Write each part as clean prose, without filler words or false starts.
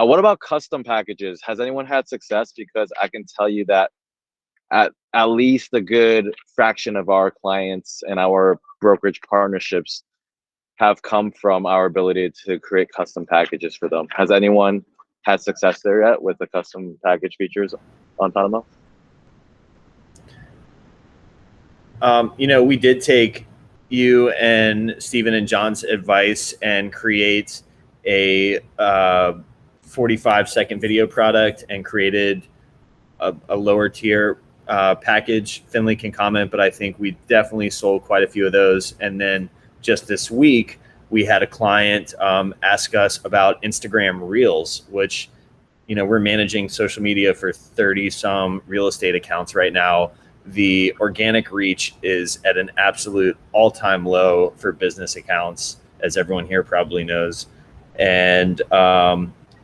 What about custom packages? Has anyone had success? Because I can tell you that at least a good fraction of our clients and our brokerage partnerships have come from our ability to create custom packages for them. Has anyone had success there yet with the custom package features on Tonomo? We did take you and Stephen and John's advice and create a 45-second video product and created a lower tier package. Finley can comment, but I think we definitely sold quite a few of those. And then just this week, we had a client ask us about Instagram Reels, which, we're managing social media for 30 some real estate accounts right now. The organic reach is at an absolute all-time low for business accounts, as everyone here probably knows. And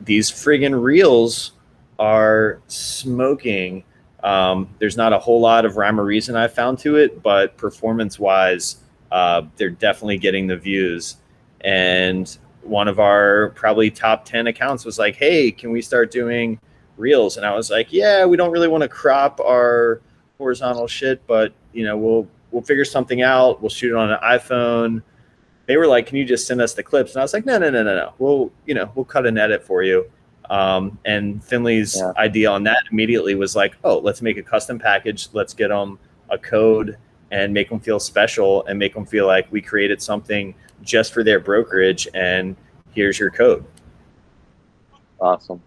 these friggin' reels are smoking. There's not a whole lot of rhyme or reason I found to it, but performance-wise, they're definitely getting the views. And one of our probably top 10 accounts was like, hey, can we start doing reels? And I was like, yeah, we don't really want to crop our horizontal shit, but we'll figure something out. We'll shoot it on an iPhone. They were like, can you just send us the clips? And I was like, no. We'll cut and edit for you. And Finley's idea on that immediately was like, oh, let's make a custom package. Let's get them a code and make them feel special and make them feel like we created something just for their brokerage. And here's your code. Awesome.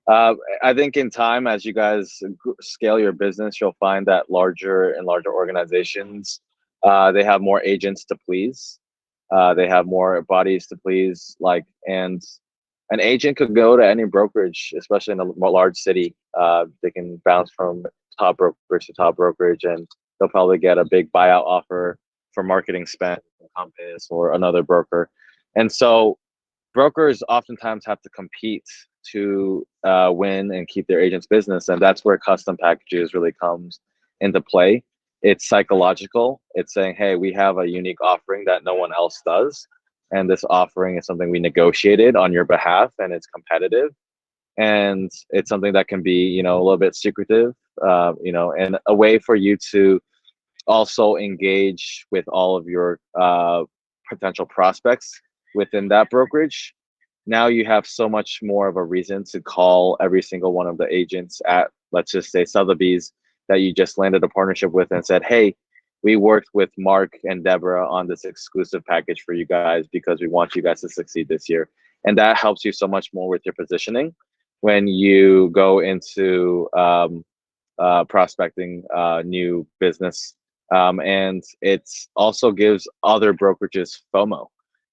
I think in time, as you guys scale your business, you'll find that larger and larger organizations, they have more agents to please. They have more bodies to please. And an agent could go to any brokerage, especially in a large city. They can bounce from top brokerage to top brokerage, and they'll probably get a big buyout offer for marketing spend from Compass or another broker. And so brokers oftentimes have to compete to win and keep their agents' business, and that's where custom packages really comes into play. It's psychological. It's saying, hey, we have a unique offering that no one else does, and this offering is something we negotiated on your behalf, and it's competitive, and it's something that can be, a little bit secretive, and a way for you to also engage with all of your potential prospects within that brokerage. Now you have so much more of a reason to call every single one of the agents at, let's just say, Sotheby's that you just landed a partnership with and said, hey, we worked with Mark and Deborah on this exclusive package for you guys because we want you guys to succeed this year. And that helps you so much more with your positioning when you go into prospecting new business. And it also gives other brokerages FOMO.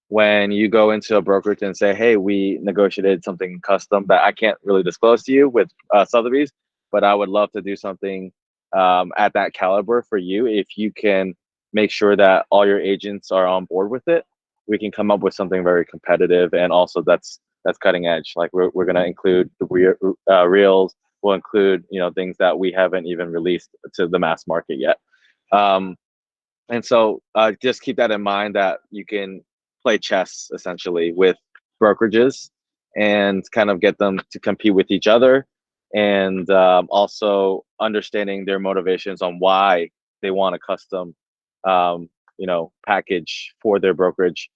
When you go into a brokerage and say, hey, we negotiated something custom that I can't really disclose to you with Sotheby's, but I would love to do something at that caliber for you. If you can make sure that all your agents are on board with it, we can come up with something very competitive. And also that's cutting edge. Like we're going to include the reels. We'll include, things that we haven't even released to the mass market yet. And so just keep that in mind, that you can play chess essentially with brokerages and kind of get them to compete with each other, and also understanding their motivations on why they want a custom package for their brokerage.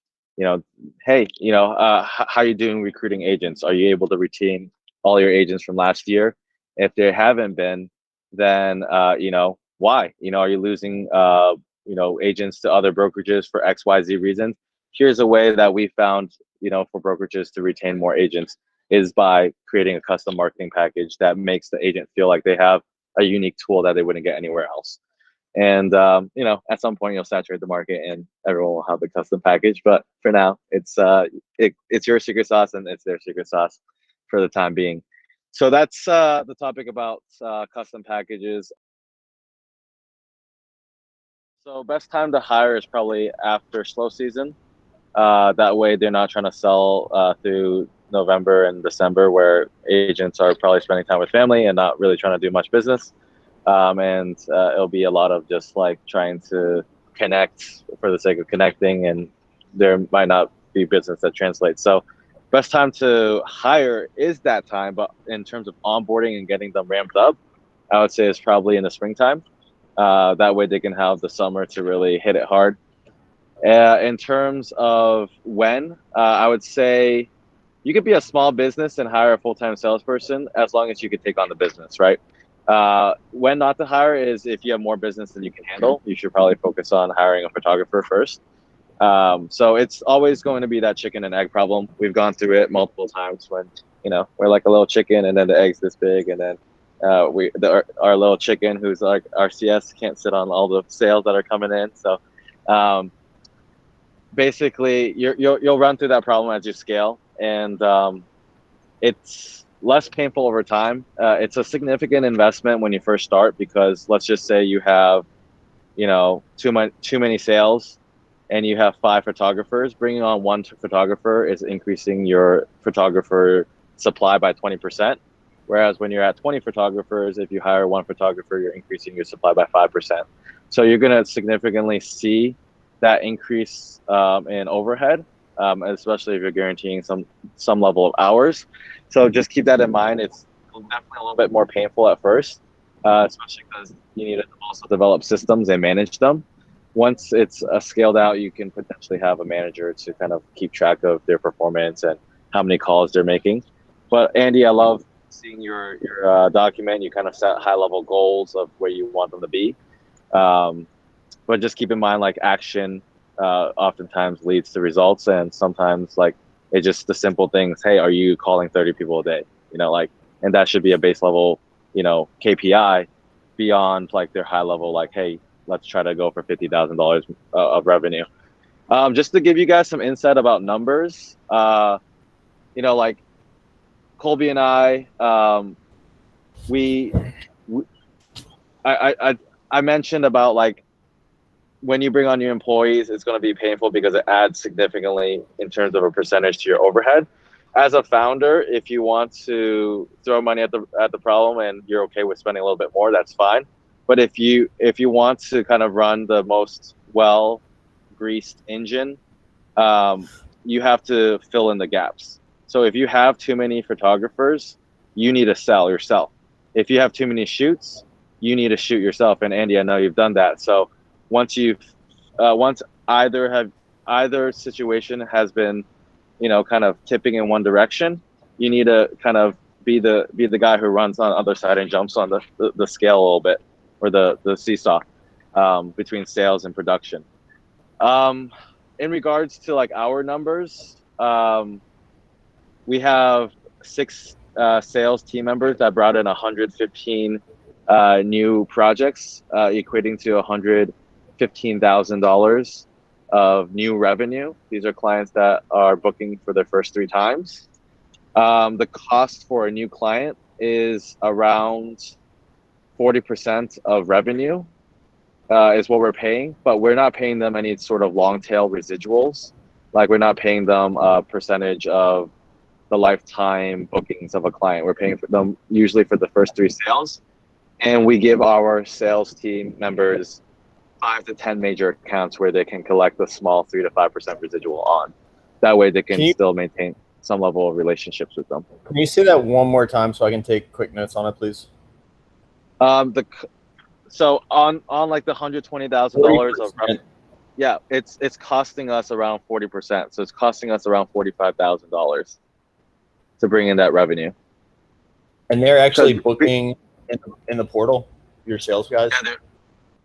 Hey, how are you doing recruiting agents? Are you able to retain all your agents from last year? If they haven't been, then why? Are you losing agents to other brokerages for XYZ reasons? Here's a way that we found, for brokerages to retain more agents is by creating a custom marketing package that makes the agent feel like they have a unique tool that they wouldn't get anywhere else. And, at some point you'll saturate the market and everyone will have the custom package. But for now, it's your secret sauce and it's their secret sauce for the time being. So that's the topic about custom packages. So best time to hire is probably after slow season. That way they're not trying to sell through November and December, where agents are probably spending time with family and not really trying to do much business. And it'll be a lot of just like trying to connect for the sake of connecting, and there might not be business that translates. So Best time to hire is that time, but in terms of onboarding and getting them ramped up, I would say it's probably in the springtime. That way they can have the summer to really hit it hard. In terms of when, I would say you could be a small business and hire a full-time salesperson as long as you could take on the business, right? When not to hire is if you have more business than you can handle. You should probably focus on hiring a photographer first. So it's always going to be that chicken and egg problem. We've gone through it multiple times when, we're like a little chicken and then the egg's this big, and then our little chicken who's like our CS can't sit on all the sales that are coming in. So um, basically you'll run through that problem as you scale, and it's less painful over time. It's a significant investment when you first start, because let's just say you have, too many sales and you have 5 photographers. Bringing on one photographer is increasing your photographer supply by 20%. Whereas when you're at 20 photographers, if you hire one photographer, you're increasing your supply by 5%. So you're going to significantly see that increase in overhead, especially if you're guaranteeing some level of hours. So just keep that in mind. It's definitely a little bit more painful at first, especially because you need to also develop systems and manage them. Once it's scaled out, you can potentially have a manager to kind of keep track of their performance and how many calls they're making. But Andy, I love seeing your document. You kind of set high level goals of where you want them to be. But just keep in mind, like, action oftentimes leads to results, and sometimes like it's just the simple things. Hey, are you calling 30 people a day? And that should be a base level, KPI beyond like their high level, like, hey, let's try to go for $50,000 of revenue. Just to give you guys some insight about numbers, like Colby and I, we I mentioned about like when you bring on new employees, it's going to be painful because it adds significantly in terms of a percentage to your overhead. As a founder, if you want to throw money at the problem and you're okay with spending a little bit more, that's fine. But if you want to kind of run the most well greased engine, you have to fill in the gaps. So if you have too many photographers, you need to sell yourself. If you have too many shoots, you need to shoot yourself. And Andy, I know you've done that. So once either situation has been, kind of tipping in one direction, you need to kind of be the guy who runs on the other side and jumps on the scale a little bit, or the seesaw between sales and production. In regards to like our numbers, we have 6 sales team members that brought in 115 new projects, equating to $115,000 of new revenue. These are clients that are booking for their first 3 times. The cost for a new client is around 40% of revenue, is what we're paying, but we're not paying them any sort of long tail residuals. Like, we're not paying them a percentage of the lifetime bookings of a client. We're paying for them usually for the first 3 sales. And we give our sales team members 5 to 10 major accounts where they can collect a small 3 to 5% residual on. That way they can still maintain some level of relationships with them. Can you say that one more time so I can take quick notes on it, please? So on like the $120,000 of revenue, yeah, it's costing us around 40%. So it's costing us around $45,000 to bring in that revenue. And they're actually booking in the portal, your sales guys? Yeah,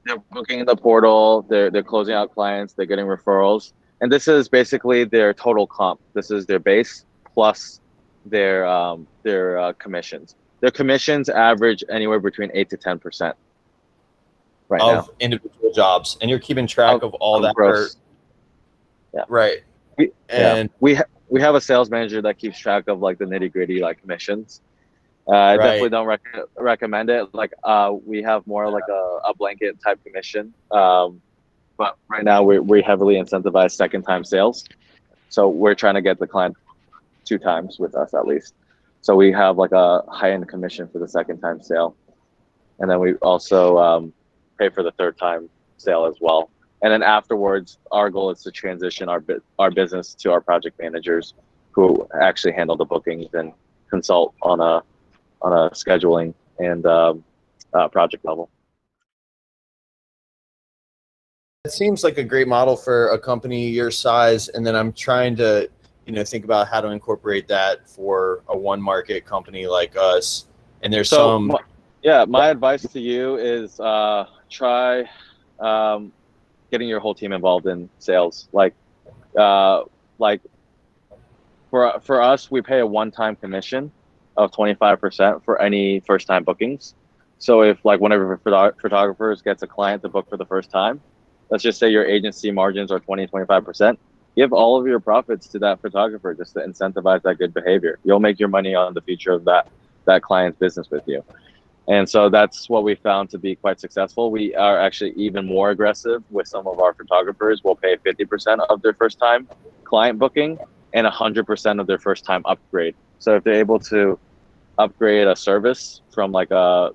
they're booking in the portal. They're closing out clients. They're getting referrals, and this is basically their total comp. This is their base plus their commissions. Their commissions average anywhere between 8 to 10% right now of individual jobs, and you're keeping track of all that. Gross. Yeah. Right. We have a sales manager that keeps track of like the nitty gritty like commissions. I definitely don't recommend it. Like, we have more like a blanket type commission. But right now we heavily incentivize second time sales. So we're trying to get the client 2 times with us at least. So we have like a high end commission for the second time sale. And then we also pay for the 3rd time sale as well. And then afterwards, our goal is to transition our business to our project managers who actually handle the bookings and consult on a scheduling and project level. It seems like a great model for a company your size, and then I'm trying to, think about how to incorporate that for a one market company like us. And there's my advice to you is try getting your whole team involved in sales. Like for us, we pay a one-time commission of 25% for any first-time bookings. So if like one of your photographers gets a client to book for the first time, let's just say your agency margins are 20-25%, give all of your profits to that photographer just to incentivize that good behavior. You'll make your money on the future of that client's business with you. And so that's what we found to be quite successful. We are actually even more aggressive with some of our photographers. We'll pay 50% of their first time client booking and 100% of their first time upgrade. So if they're able to upgrade a service from like a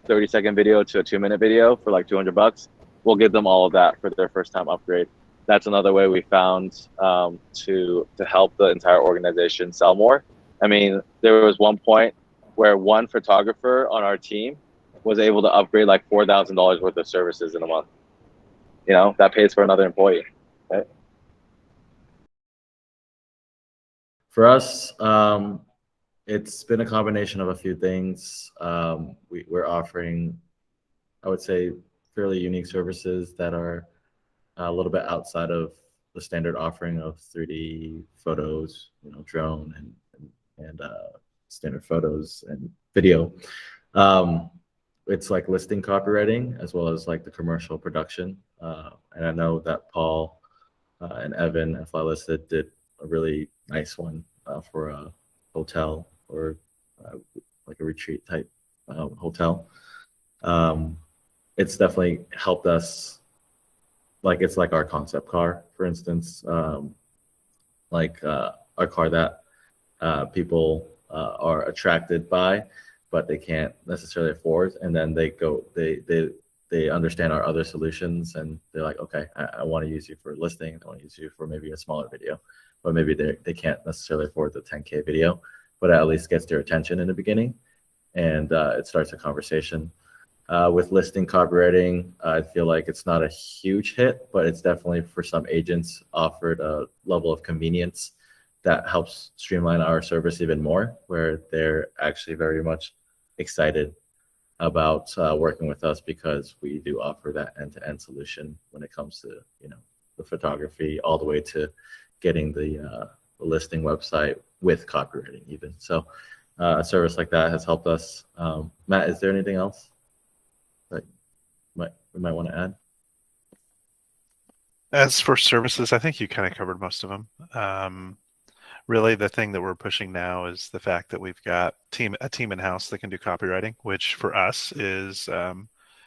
30-second video to a 2-minute video for like $200, we'll give them all of that for their first time upgrade. That's another way we found to help the entire organization sell more. I mean, there was one point where one photographer on our team was able to upgrade like $4,000 worth of services in a month. That pays for another employee. Right? For us, it's been a combination of a few things. We're offering, I would say, fairly unique services that are a little bit outside of the standard offering of 3D photos, drone and standard photos and video. It's like listing copywriting as well as like the commercial production. And I know that Paul and Evan at Flylisted did a really nice one for a hotel or like a retreat type hotel. It's definitely helped us. Like it's like our concept car, for instance, like our car that people are attracted by, but they can't necessarily afford. And then they understand our other solutions and they're like, okay, I want to use you for listing. I want to use you for maybe a smaller video, but maybe they can't necessarily afford the 10K video, but it at least gets their attention in the beginning and it starts a conversation. With listing copywriting, I feel like it's not a huge hit, but it's definitely for some agents offered a level of convenience that helps streamline our service even more, where they're actually very much excited about working with us because we do offer that end-to-end solution when it comes to the photography all the way to getting the listing website with copywriting even. So a service like that has helped us. Matt, is there anything else that we might want to add? As for services, I think you kind of covered most of them. Really, the thing that we're pushing now is the fact that we've got a team in house that can do copywriting, which for us is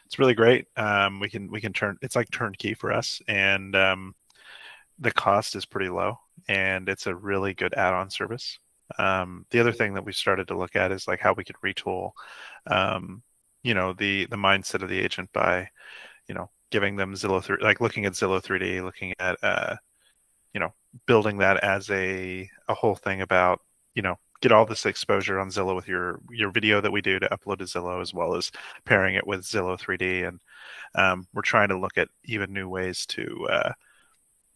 it's really great. We can turn it's like turnkey for us, and the cost is pretty low, and it's a really good add-on service. The other thing that we started to look at is like how we could retool the mindset of the agent by, giving them Zillow 3, like looking at Zillow 3D, looking at, building that as a whole thing about, get all this exposure on Zillow with your video that we do to upload to Zillow, as well as pairing it with Zillow 3D. And we're trying to look at even new ways to,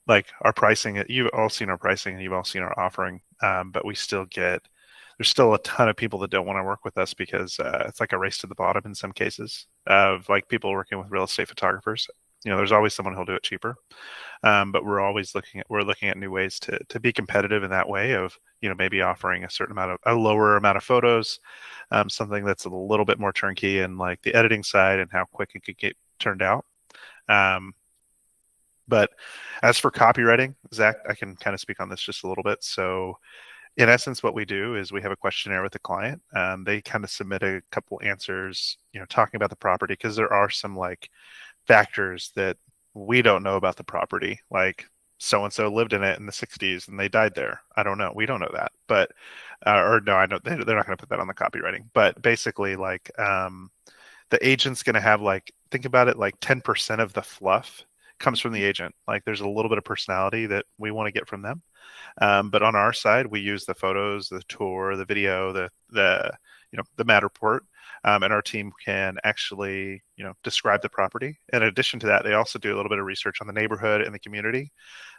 like our pricing. You've all seen our pricing and you've all seen our offering, but there's still a ton of people that don't want to work with us because it's like a race to the bottom in some cases of like people working with real estate photographers. There's always someone who'll do it cheaper. But we're always looking at new ways to be competitive in that way of, maybe offering a lower amount of photos, something that's a little bit more turnkey in like the editing side and how quick it could get turned out. But as for copywriting, Zach, I can kind of speak on this just a little bit. So in essence, what we do is we have a questionnaire with the client. They kind of submit a couple answers, talking about the property, because there are some like factors that we don't know about the property. Like so-and-so lived in it in the 60s and they died there. I don't know. We don't know that. But, or no, I know they're not going to put that on the copywriting. But basically, like the agent's going to have like, think about it like 10% of the fluff comes from the agent. Like there's a little bit of personality that we want to get from them. But on our side, we use the photos, the tour, the video, the Matterport, and our team can actually, describe the property. In addition to that, they also do a little bit of research on the neighborhood and the community.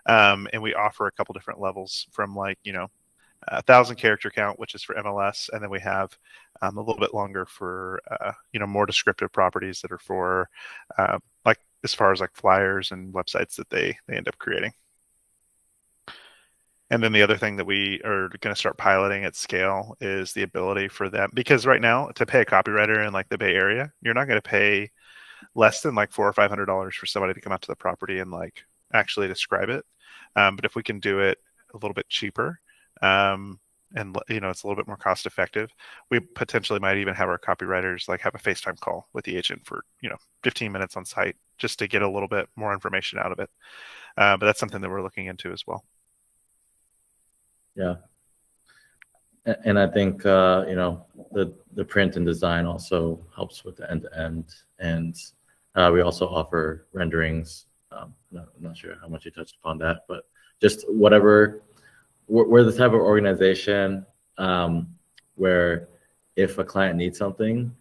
And we offer a couple different levels from 1,000 character count, which is for MLS, and then we have a little bit longer for more descriptive properties that are for as far as flyers and websites that they end up creating. And then the other thing that we are going to start piloting at scale is the ability for them, because right now to pay a copywriter in the Bay Area, you're not going to pay less than $400 or $500 for somebody to come out to the property and actually describe it. But if we can do it a little bit cheaper, and it's a little bit more cost effective, we potentially might even have our copywriters have a FaceTime call with the agent for 15 minutes on site just to get a little bit more information out of it. But that's something that we're looking into as well. Yeah. And I think, the print and design also helps with the end-to-end. And we also offer renderings. I'm not sure how much you touched upon that, but just whatever. We're the type of organization where if a client needs something,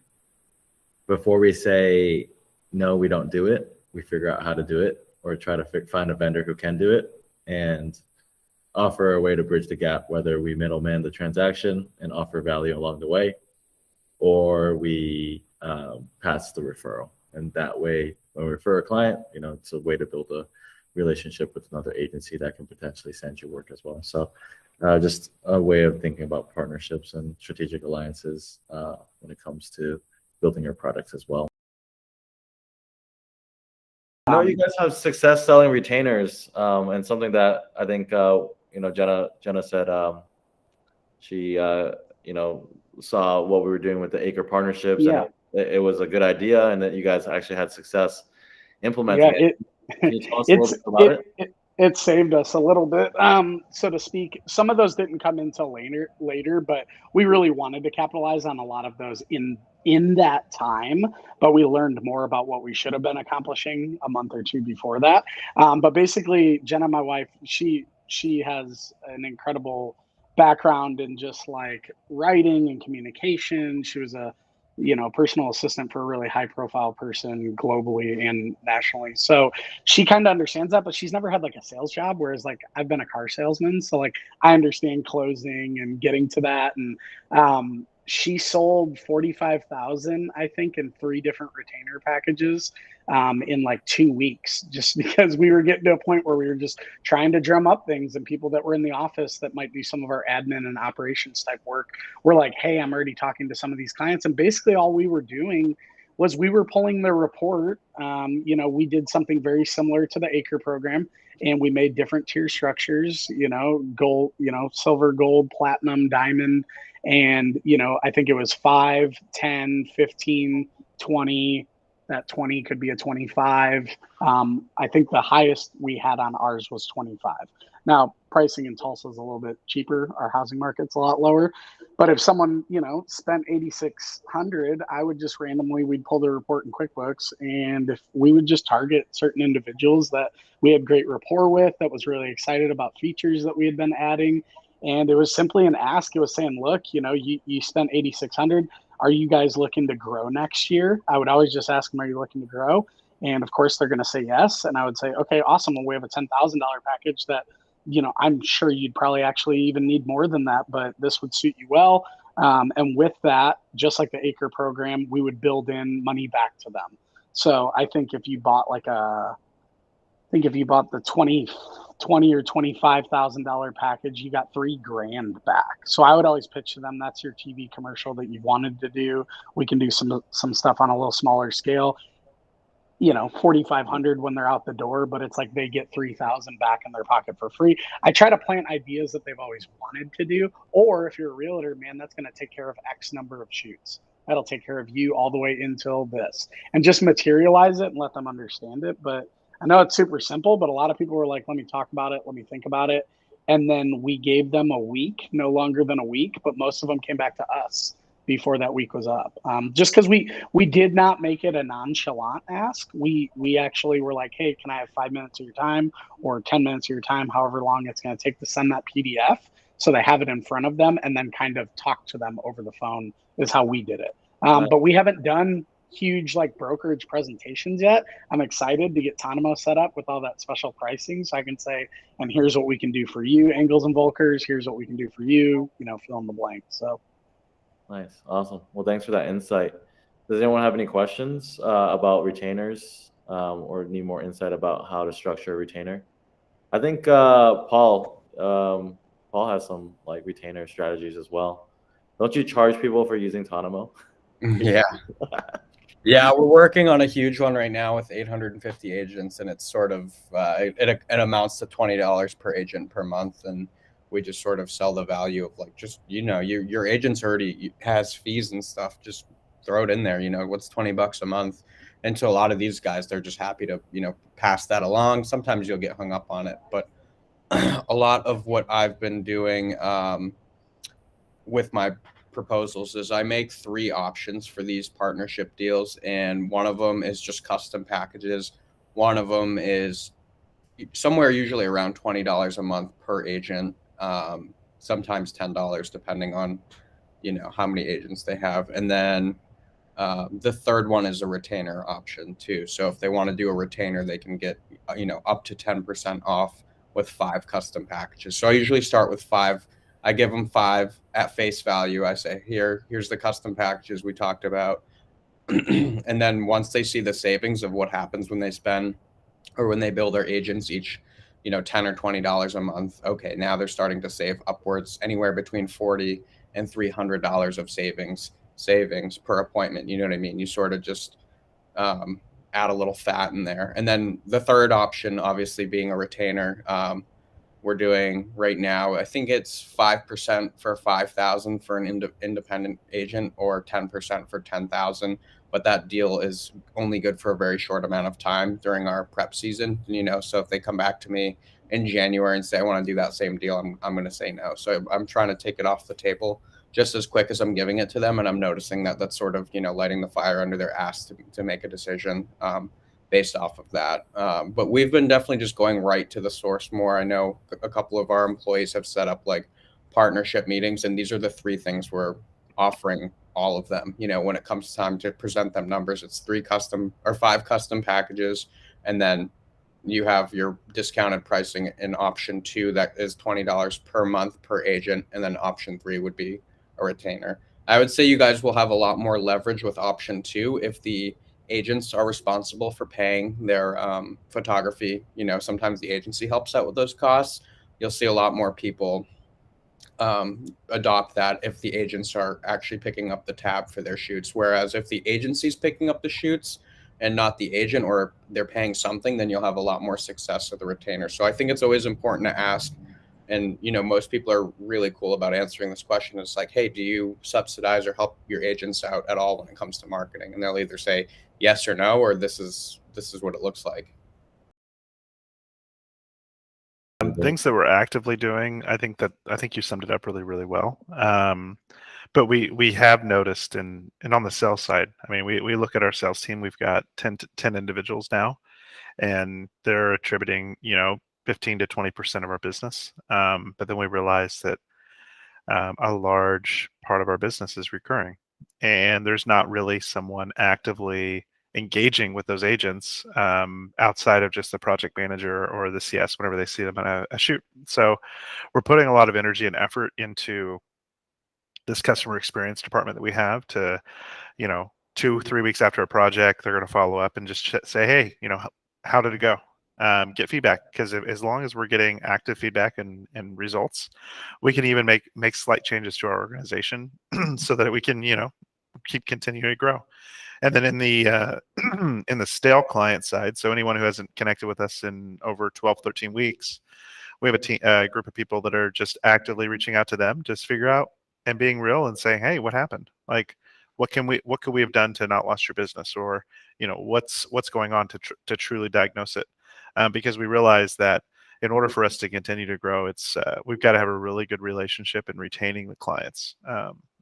before we say, no, we don't do it, we figure out how to do it or try to find a vendor who can do it and offer a way to bridge the gap, whether we middleman the transaction and offer value along the way, or we pass the referral. And that way, when we refer a client, it's a way to build a relationship with another agency that can potentially send you work as well. So just a way of thinking about partnerships and strategic alliances when it comes to building your products as well. I know you guys have success selling retainers, and something that I think Jenna said she saw what we were doing with the Acre partnerships, and it was a good idea, and that you guys actually had success implementing it. Can you tell us a little bit about it? It saved us a little bit, so to speak. Some of those didn't come until later, but we really wanted to capitalize on a lot of those in that time. But we learned more about what we should have been accomplishing a month or two before that. But basically, Jenna, my wife, she has an incredible background in just writing and communication. She was a personal assistant for a really high profile person globally and nationally. So she kind of understands that, but she's never had a sales job. Whereas I've been a car salesman. So I understand closing and getting to that. And she sold 45,000, I think, in 3 different retainer packages in 2 weeks, just because we were getting to a point where we were just trying to drum up things, and people that were in the office that might do some of our admin and operations type work were like, hey, I'm already talking to some of these clients. And basically all we were doing was we were pulling their report. We did something very similar to the Acre program, and we made different tier structures, gold, silver, gold, platinum, diamond. And, I think it was 5, 10, 15, 20. That 20 could be a 25. I think the highest we had on ours was 25. Now, pricing in Tulsa is a little bit cheaper. Our housing market's a lot lower. But if someone, spent 8,600, I would just we'd pull the report in QuickBooks, and if we would just target certain individuals that we had great rapport with, that was really excited about features that we had been adding. And it was simply an ask. It was saying, look, you spent 8,600. Are you guys looking to grow next year? I would always just ask them, are you looking to grow? And of course they're going to say yes. And I would say, okay, awesome. Well, we have a $10,000 package that, I'm sure you'd probably actually even need more than that, but this would suit you well. And with that, just like the Acre program, we would build in money back to them. So I think if you bought the 20 or $25,000 package, you got $3,000 back. So I would always pitch to them, that's your TV commercial that you wanted to do. We can do some stuff on a little smaller scale. 4,500 when they're out the door, but it's they get 3,000 back in their pocket for free. I try to plant ideas that they've always wanted to do. Or if you're a realtor, man, that's going to take care of X number of shoots. That'll take care of you all the way until this, and just materialize it and let them understand it. But I know it's super simple, but a lot of people were like, let me talk about it. Let me think about it. And then we gave them a week, no longer than a week, but most of them came back to us before that week was up. Just because we did not make it a nonchalant ask. We actually were like, hey, can I have 5 minutes of your time or 10 minutes of your time, however long it's going to take to send that PDF, so they have it in front of them, and then kind of talk to them over the phone is how we did it. But we haven't done huge like brokerage presentations yet. I'm excited to get Tonomo set up with all that special pricing, so I can say, and here's what we can do for you, Angles and Volkers. Here's what we can do for you. Fill in the blank. So nice, awesome. Well, thanks for that insight. Does anyone have any questions about retainers or need more insight about how to structure a retainer? I think Paul has some like retainer strategies as well. Don't you charge people for using Tonomo? Yeah. Yeah, we're working on a huge one right now with 850 agents, and it's sort of it amounts to $20 per agent per month, and we just sort of sell the value of like, just your agent's already has fees and stuff, just throw it in there. What's $20 a month? And to a lot of these guys, they're just happy to pass that along. Sometimes you'll get hung up on it, but a lot of what I've been doing with my proposals is I make 3 options for these partnership deals, and one of them is just custom packages. One of them is somewhere usually around $20 a month per agent, sometimes $10 depending on how many agents they have. And then the third one is a retainer option too. So if they want to do a retainer, they can get up to 10% off with 5 custom packages. So I usually start with 5. I give them 5 at face value. I say, here's the custom packages we talked about. And then once they see the savings of what happens when they spend or when they bill their agents each, $10 or $20 a month, okay, now they're starting to save upwards anywhere between $40 and $300 of savings per appointment. You know what I mean? You sort of just add a little fat in there. And then the third option, obviously being a retainer, we're doing right now, I think it's 5% for 5,000 for an independent agent or 10% for 10,000. But that deal is only good for a very short amount of time during our prep season. So if they come back to me in January and say, I want to do that same deal, I'm going to say no. So I'm trying to take it off the table just as quick as I'm giving it to them. And I'm noticing that that's sort of, lighting the fire under their ass to make a decision based off of that. But we've been definitely just going right to the source more. I know a couple of our employees have set up like partnership meetings, and these are the 3 things we're offering all of them. When it comes time to present them numbers, it's 3 custom or 5 custom packages. And then you have your discounted pricing in option 2 that is $20 per month per agent. And then option 3 would be a retainer. I would say you guys will have a lot more leverage with option 2 if the agents are responsible for paying their photography. Sometimes the agency helps out with those costs. You'll see a lot more people adopt that if the agents are actually picking up the tab for their shoots. Whereas if the agency's picking up the shoots and not the agent, or they're paying something, then you'll have a lot more success with the retainer. So I think it's always important to ask. And, most people are really cool about answering this question. It's like, hey, do you subsidize or help your agents out at all when it comes to marketing? And they'll either say yes or no, or this is what it looks like. Things that we're actively doing, I think you summed it up really, really well. But we have noticed, and on the sales side, I mean, we look at our sales team, we've got 10 individuals now, and they're attributing, 15 to 20% of our business. But then we realize that a large part of our business is recurring, and there's not really someone actively engaging with those agents outside of just the project manager or the CS whenever they see them on a shoot. So we're putting a lot of energy and effort into this customer experience department that we have to, 2-3 weeks after a project, they're going to follow up and just say, hey, how did it go? Get feedback, because as long as we're getting active feedback and results, we can even make slight changes to our organization so that we can, keep continuing to grow. And then in the in the stale client side, so anyone who hasn't connected with us in over 12, 13 weeks, we have a group of people that are just actively reaching out to them, just figure out and being real and saying, hey, what happened? Like, what could we have done to not lost your business, or what's going on to truly diagnose it, because we realize that in order for us to continue to grow, it's we've got to have a really good relationship in retaining the clients.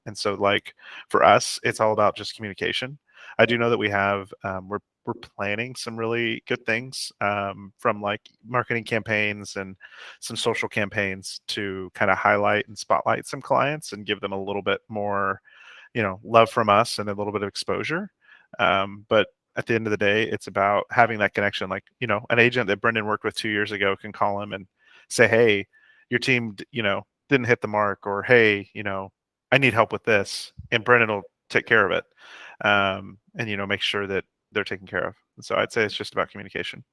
And so like for us, it's all about just communication. I do know that we have we're planning some really good things from like marketing campaigns and some social campaigns to kind of highlight and spotlight some clients and give them a little bit more, love from us and a little bit of exposure. But at the end of the day, it's about having that connection. Like, an agent that Brendan worked with 2 years ago can call him and say, hey, your team, didn't hit the mark, or hey, I need help with this, and Brendan will take care of it, and make sure that they're taken care of. And so I'd say it's just about communication.